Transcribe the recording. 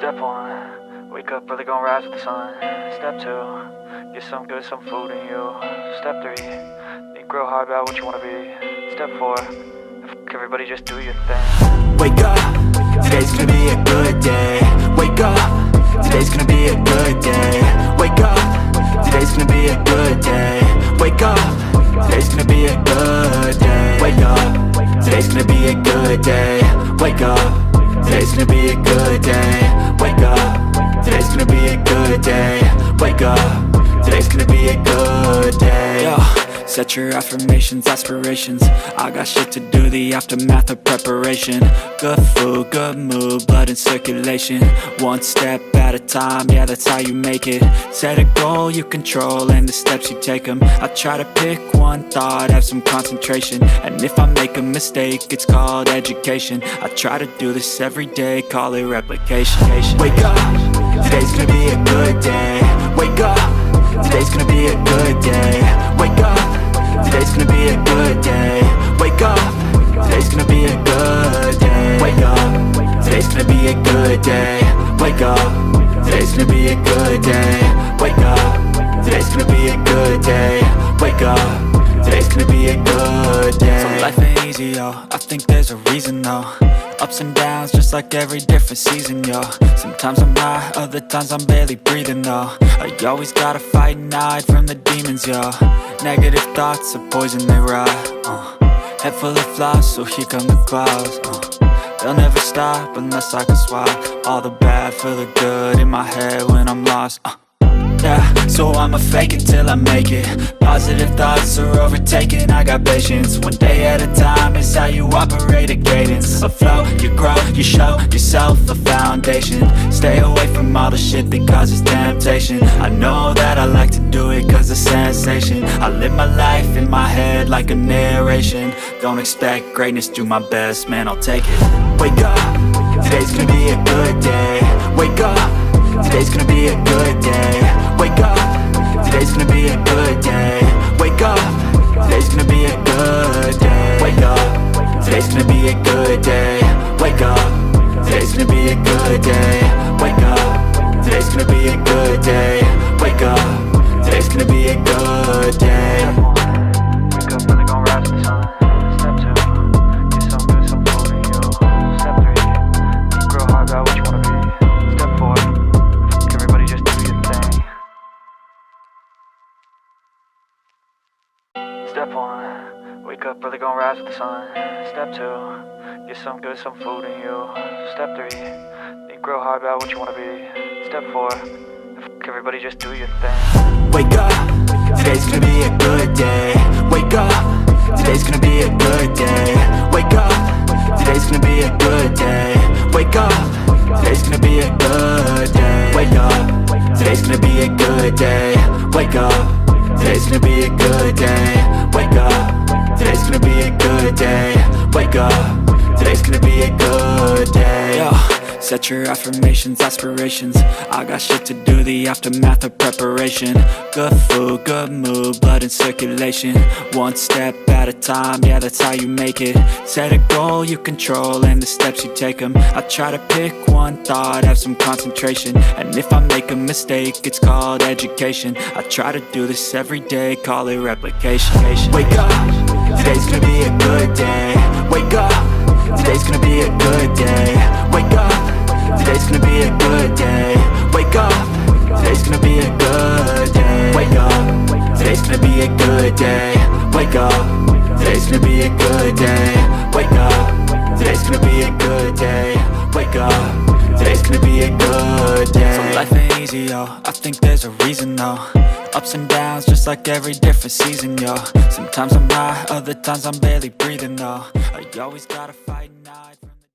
Step 1, wake up early, gon' rise with the sun. Step 2, get some good, some food in you. Step 3, think real hard about what you wanna be. Step 4, fuck everybody, just do your thing. Wake up, today's gonna be a good day. Wake up, today's gonna be a good day. Wake up, today's gonna be a good day. Wake up, today's gonna be a good day. Wake up, today's gonna be a good day. Wake up, today's gonna be a good day. Wake up, today's gonna be a good day. Wake up, today's gonna be a good day. Yo, set your affirmations, aspirations. I got shit to do, the aftermath of preparation. Good food, good mood, blood in circulation. One step at a time, yeah, that's how you make it. Set a goal you control and the steps you take them. I try to pick one thought, have some concentration. And if I make a mistake, it's called education. I try to do this every day, call it replication. Wake up, today's gonna be a good day. Wake up, today's gonna be a good day. Wake up, today's gonna be a good day. Wake up, today's gonna be a good day. Wake up, today's gonna be a good day. Wake up, today's gonna be a good day. Wake up, today's gonna be a good day. Wake up, today's gonna be a good day. So life ain't easy, yo, I think there's a reason though. Ups and downs, just like every different season, yo. Sometimes I'm high, other times I'm barely breathing, though. I always gotta fight and hide from the demons, yo. Negative thoughts are poison, they ride, Head full of flies, so here come the clouds, They'll never stop unless I can swap all the bad for the good in my head when I'm lost, Yeah, so I'ma fake it till I make it. Positive thoughts are overtaken, I got patience. One day at a time is how you operate a cadence. A flow, you grow, you show yourself a foundation. Stay away from all the shit that causes temptation. I know that I like to do it cause it's sensation. I live my life in my head like a narration. Don't expect greatness, do my best, man, I'll take it. Wake up, today's gonna be a good day. Wake up, today's gonna be a good day. Wake up, today's gonna be a good day. Wake up, today's gonna be a good day. Wake up, today's gonna be a good day. Wake up, today's gonna be a good day. Wake up, today's gonna be a good day. Wake up, today's gonna be a good day. Wake up early, gon' rise with the sun. Step 2, get some good, some food in you. Step 3, think real hard about what you wanna be. Step 4, fuck everybody, just do your thing. Step 1, wake up early, gon' rise with the sun. Step 2, get some good, some food in you. Step 3, think real hard about what you wanna be. Step 4, fuck everybody, just do your thing. Wake up, today's gonna be a good day. Wake up, today's gonna be a good day. Wake up, today's gonna be a good day. Wake up, today's gonna be a good day. Wake up, today's gonna be a good day. Wake up, today's gonna be a good day. Wake up, today's gonna be a good day. Wake up, today's gonna be a good day. Yo, set your affirmations, aspirations. I got shit to do, the aftermath of preparation. Good food, good mood, blood in circulation. One step at a time, yeah, that's how you make it. Set a goal you control and the steps you take them. I try to pick one thought, have some concentration. And if I make a mistake, it's called education. I try to do this every day, call it replication. Wake up, today's gonna be a good day. Wake up, today's gonna be a good day. Wake up, today's gonna be a good day. Wake up, today's gonna be a good day. Wake up, today's gonna be a good day. Wake up, today's gonna be a good day. Wake up, today's gonna be a good day. Wake up, today's gonna be a good day. So life ain't easy, yo, I think there's a reason though. Ups and downs, just like every different season, yo. Sometimes I'm high, other times I'm barely breathing, though. I always gotta fight and hide.